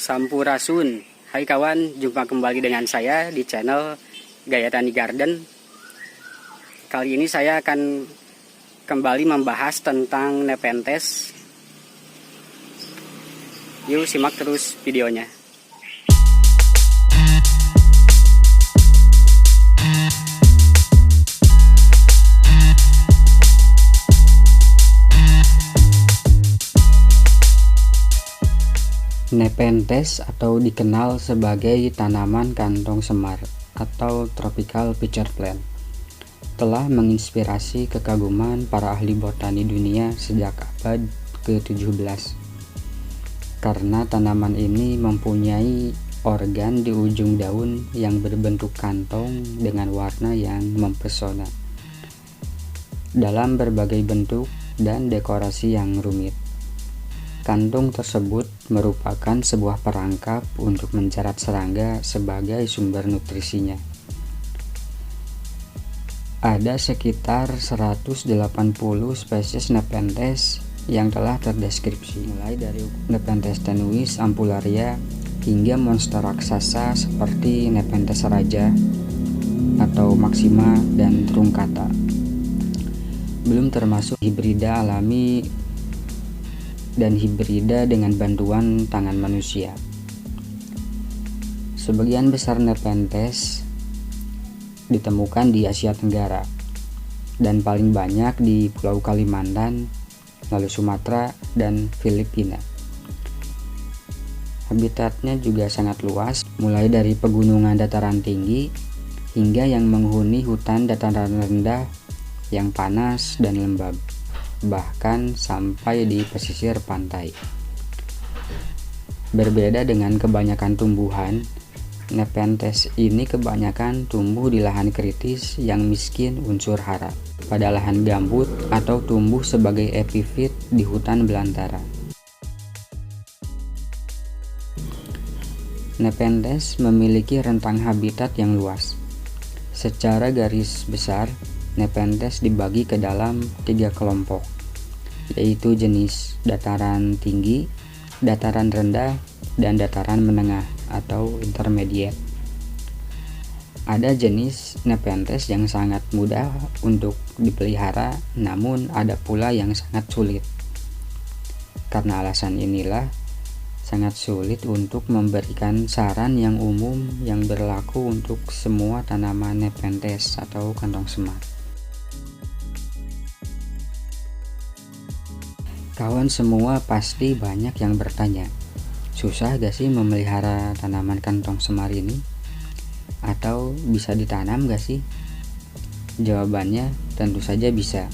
Sampurasun. Hai kawan, jumpa kembali dengan saya di channel Gaya Tani Garden. Kali ini saya akan kembali membahas tentang Nepenthes. Yuk simak terus videonya. Nepenthes atau dikenal sebagai tanaman kantong semar atau tropical pitcher plant telah menginspirasi kekaguman para ahli botani dunia sejak abad ke-17 karena tanaman ini mempunyai organ di ujung daun yang berbentuk kantong dengan warna yang mempesona dalam berbagai bentuk dan dekorasi yang rumit. Kantung tersebut merupakan sebuah perangkap untuk menjerat serangga sebagai sumber nutrisinya. Ada sekitar 180 spesies Nepenthes yang telah terdeskripsi, mulai dari Nepenthes tenuis, Ampullaria, hingga monster raksasa seperti Nepenthes raja atau Maxima dan Truncata. Belum termasuk hibrida alami dan hibrida dengan bantuan tangan manusia. Sebagian besar Nepenthes ditemukan di Asia Tenggara dan paling banyak di Pulau Kalimantan, lalu Sumatera dan Filipina. Habitatnya juga sangat luas, mulai dari pegunungan dataran tinggi hingga yang menghuni hutan dataran rendah yang panas dan lembab, bahkan sampai di pesisir pantai. Berbeda dengan kebanyakan tumbuhan, Nepenthes ini kebanyakan tumbuh di lahan kritis yang miskin unsur hara, pada lahan gambut atau tumbuh sebagai epifit di hutan belantara. Nepenthes memiliki rentang habitat yang luas. Secara garis besar, Nepenthes dibagi ke dalam 3 kelompok, yaitu jenis dataran tinggi, dataran rendah, dan dataran menengah atau intermediate. Ada jenis Nepenthes yang sangat mudah untuk dipelihara, namun ada pula yang sangat sulit. Karena alasan inilah, sangat sulit untuk memberikan saran yang umum yang berlaku untuk semua tanaman Nepenthes atau kantong semar. Kawan semua pasti banyak yang bertanya, susah gak sih memelihara tanaman kantong semar ini? Atau bisa ditanam gak sih? Jawabannya tentu saja bisa.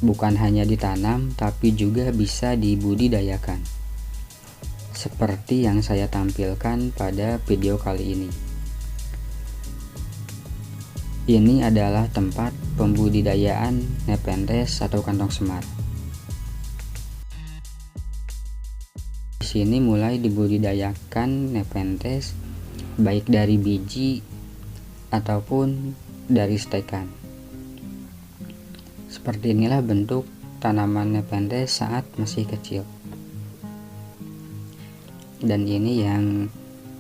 Bukan hanya ditanam, tapi juga bisa dibudidayakan. Seperti yang saya tampilkan pada video kali ini. Ini adalah tempat pembudidayaan Nepenthes atau kantong semar. Di sini mulai dibudidayakan Nepenthes baik dari biji ataupun dari stekan. Seperti inilah bentuk tanaman Nepenthes saat masih kecil. Dan ini yang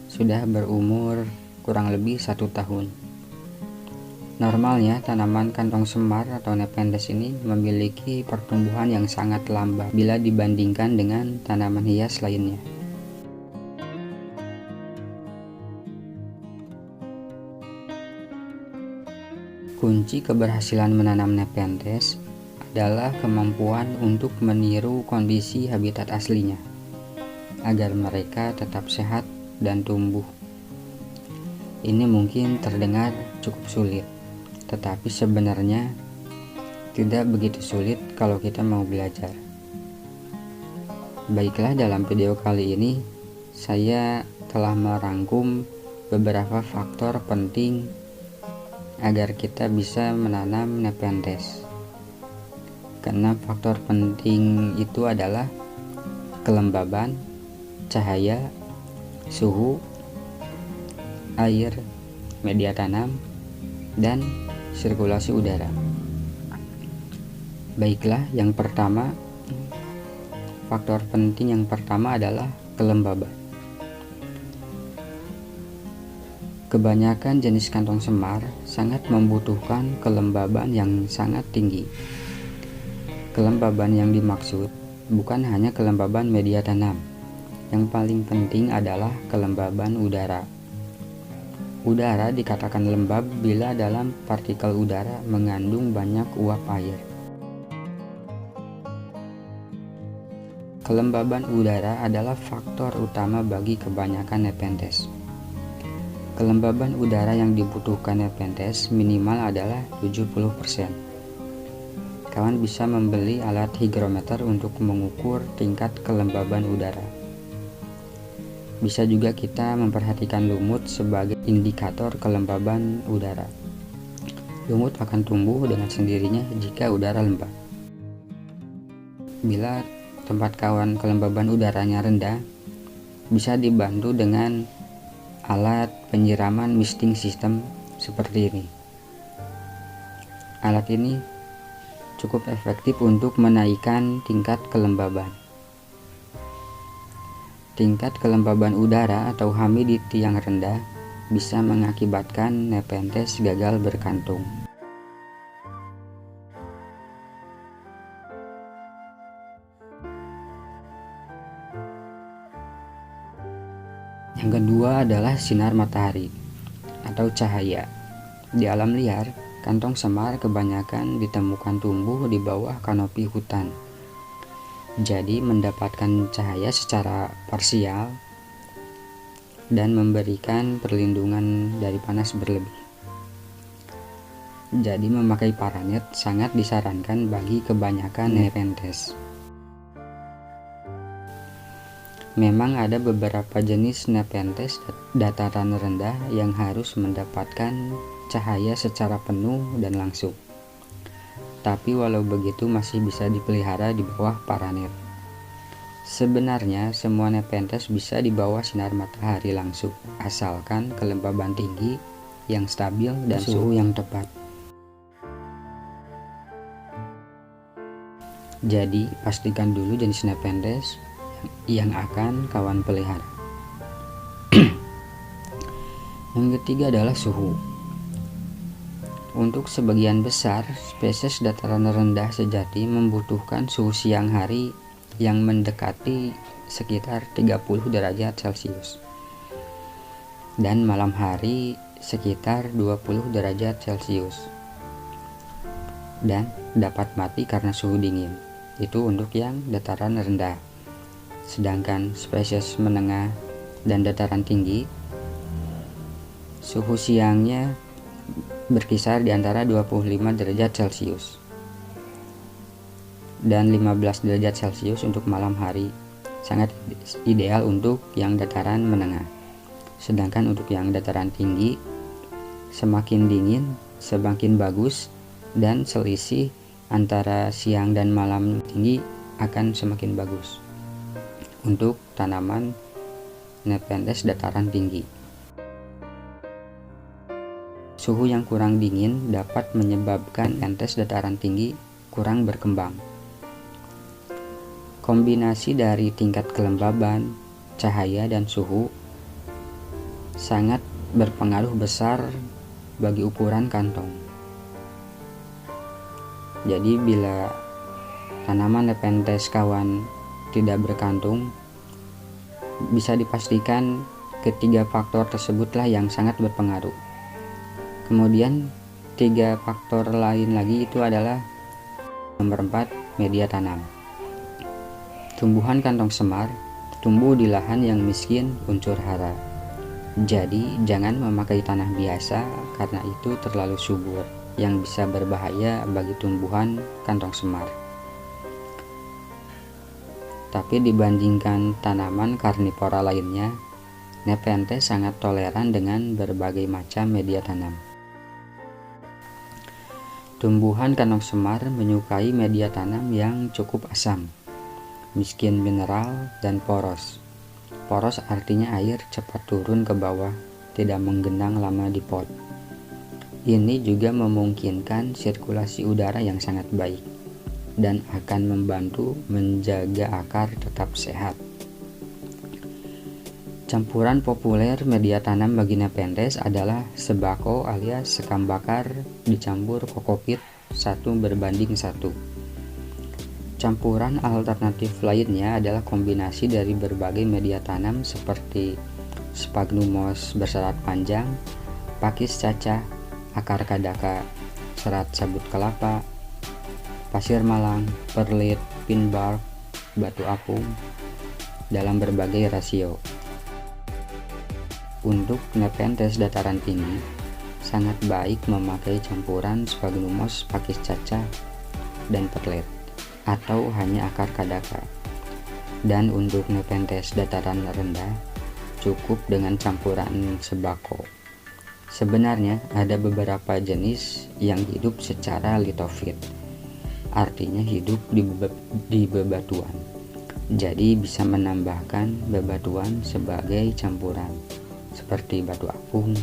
sudah berumur kurang lebih 1 tahun. Normalnya tanaman kantong semar atau Nepenthes ini memiliki pertumbuhan yang sangat lambat bila dibandingkan dengan tanaman hias lainnya. Kunci keberhasilan menanam Nepenthes adalah kemampuan untuk meniru kondisi habitat aslinya, agar mereka tetap sehat dan tumbuh. Ini mungkin terdengar cukup sulit, tetapi sebenarnya tidak begitu sulit kalau kita mau belajar. Baiklah, dalam video kali ini saya telah merangkum beberapa faktor penting agar kita bisa menanam Nepenthes. Keenam faktor penting itu adalah kelembaban, cahaya, suhu, air, media tanam, dan sirkulasi udara. Baiklah, yang pertama, faktor penting yang pertama adalah kelembaban. Kebanyakan jenis kantong semar sangat membutuhkan kelembaban yang sangat tinggi. Kelembaban yang dimaksud bukan hanya kelembaban media tanam. Yang paling penting adalah kelembaban udara. Udara dikatakan lembab bila dalam partikel udara mengandung banyak uap air. Kelembaban udara adalah faktor utama bagi kebanyakan Nepenthes. Kelembaban udara yang dibutuhkan Nepenthes minimal adalah 70%. Kawan bisa membeli alat hygrometer untuk mengukur tingkat kelembaban udara. Bisa juga kita memperhatikan lumut sebagai indikator kelembaban udara. Lumut akan tumbuh dengan sendirinya jika udara lembab. Bila tempat kawan kelembaban udaranya rendah, bisa dibantu dengan alat penyiraman misting system seperti ini. Alat ini cukup efektif untuk menaikkan tingkat kelembaban. Tingkat kelembaban udara atau humidity yang rendah bisa mengakibatkan Nepenthes gagal berkantung. Yang kedua adalah sinar matahari atau cahaya. Di alam liar, kantong semar kebanyakan ditemukan tumbuh di bawah kanopi hutan. Jadi mendapatkan cahaya secara parsial dan memberikan perlindungan dari panas berlebih. Jadi memakai paranet sangat disarankan bagi kebanyakan Nepenthes. Memang ada beberapa jenis Nepenthes dataran rendah yang harus mendapatkan cahaya secara penuh dan langsung. Tapi walau begitu masih bisa dipelihara di bawah paranet. Sebenarnya semua Nepenthes bisa di bawah sinar matahari langsung, asalkan kelembaban tinggi yang stabil dan suhu yang tepat. Jadi pastikan dulu jenis Nepenthes yang akan kawan pelihara. Yang ketiga adalah suhu. Untuk sebagian besar spesies dataran rendah sejati membutuhkan suhu siang hari yang mendekati sekitar 30 derajat Celcius dan malam hari sekitar 20 derajat Celcius dan dapat mati karena suhu dingin. Itu untuk yang dataran rendah. Sedangkan spesies menengah dan dataran tinggi, suhu siangnya berkisar di antara 25 derajat Celcius dan 15 derajat Celcius untuk malam hari. Sangat ideal untuk yang dataran menengah. Sedangkan untuk yang dataran tinggi, semakin dingin semakin bagus, dan selisih antara siang dan malam tinggi akan semakin bagus untuk tanaman Nepenthes dataran tinggi. Suhu yang kurang dingin dapat menyebabkan Nepenthes dataran tinggi kurang berkembang. Kombinasi dari tingkat kelembaban, cahaya, dan suhu sangat berpengaruh besar bagi ukuran kantong. Jadi bila tanaman Nepenthes kawan tidak berkantung, bisa dipastikan ketiga faktor tersebutlah yang sangat berpengaruh. Kemudian 3 faktor lain lagi itu adalah nomor 4, media tanam. Tumbuhan kantong semar tumbuh di lahan yang miskin unsur hara. Jadi jangan memakai tanah biasa karena itu terlalu subur yang bisa berbahaya bagi tumbuhan kantong semar. Tapi dibandingkan tanaman karnivora lainnya, Nepenthes sangat toleran dengan berbagai macam media tanam. Tumbuhan kantong semar menyukai media tanam yang cukup asam, miskin mineral, dan poros. Poros artinya air cepat turun ke bawah, tidak menggenang lama di pot. Ini juga memungkinkan sirkulasi udara yang sangat baik. dan akan membantu menjaga akar tetap sehat. Campuran populer media tanam bagi Nepenthes adalah sembako alias sekam bakar dicampur kokopit 1:1. Campuran alternatif lainnya adalah kombinasi dari berbagai media tanam seperti sphagnum moss berserat panjang, pakis cacah, akar kadaka, serat sabut kelapa, pasir malang, perlit, pin bark, batu apung dalam berbagai rasio. Untuk Nepenthes dataran tinggi, sangat baik memakai campuran sphagnum moss, pakis cacah, dan perlet, atau hanya akar kadaka. Dan untuk Nepenthes dataran rendah, cukup dengan campuran sembako. Sebenarnya ada beberapa jenis yang hidup secara litofit, artinya hidup di bebatuan. Jadi bisa menambahkan bebatuan sebagai campuran, seperti batu apung,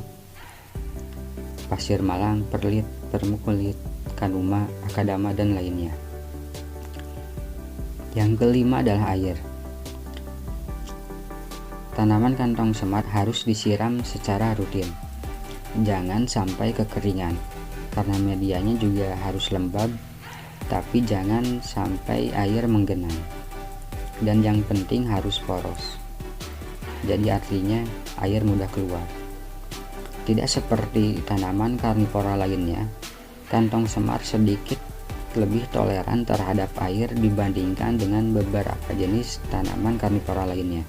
pasir malang, perlit, permukulit, kanuma, akadama, dan lainnya. Yang kelima adalah air. Tanaman kantong semar harus disiram secara rutin. Jangan sampai kekeringan, karena medianya juga harus lembab, tapi jangan sampai air menggenang. Dan yang penting harus poros. Jadi artinya air mudah keluar. Tidak seperti tanaman karnivora lainnya, kantong semar sedikit lebih toleran terhadap air dibandingkan dengan beberapa jenis tanaman karnivora lainnya.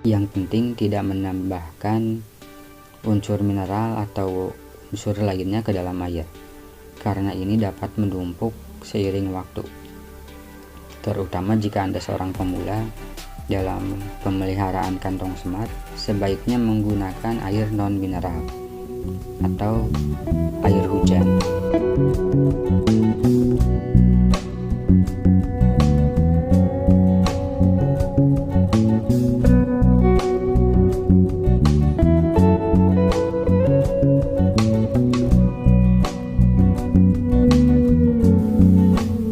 Yang penting tidak menambahkan unsur mineral atau unsur lainnya ke dalam air, karena ini dapat menumpuk seiring waktu. Terutama jika Anda seorang pemula dalam pemeliharaan kantong semar, sebaiknya menggunakan air non-mineral atau air hujan.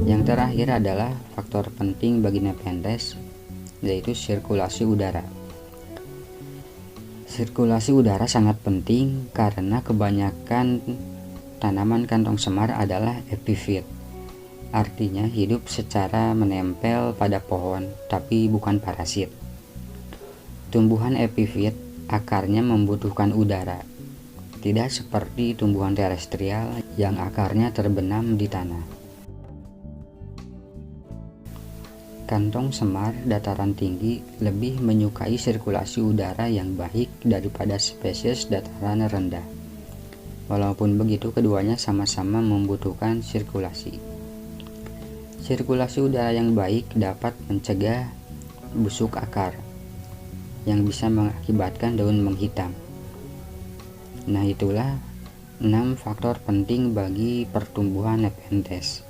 Yang terakhir adalah faktor penting bagi Nepenthes, yaitu sirkulasi udara. Sirkulasi udara sangat penting karena kebanyakan tanaman kantong semar adalah epifit, artinya hidup secara menempel pada pohon tapi bukan parasit. Tumbuhan epifit akarnya membutuhkan udara, tidak seperti tumbuhan terestrial yang akarnya terbenam di tanah. Kantong semar dataran tinggi lebih menyukai sirkulasi udara yang baik daripada spesies dataran rendah. Walaupun begitu, keduanya sama-sama membutuhkan sirkulasi. Sirkulasi udara yang baik dapat mencegah busuk akar, yang bisa mengakibatkan daun menghitam. Nah, itulah 6 faktor penting bagi pertumbuhan Nepenthes.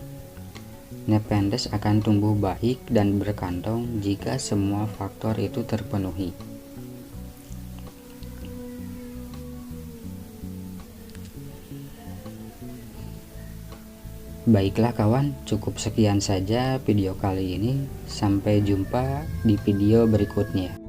Nepenthes akan tumbuh baik dan berkantong jika semua faktor itu terpenuhi. Baiklah kawan, cukup sekian saja video kali ini. Sampai jumpa di video berikutnya.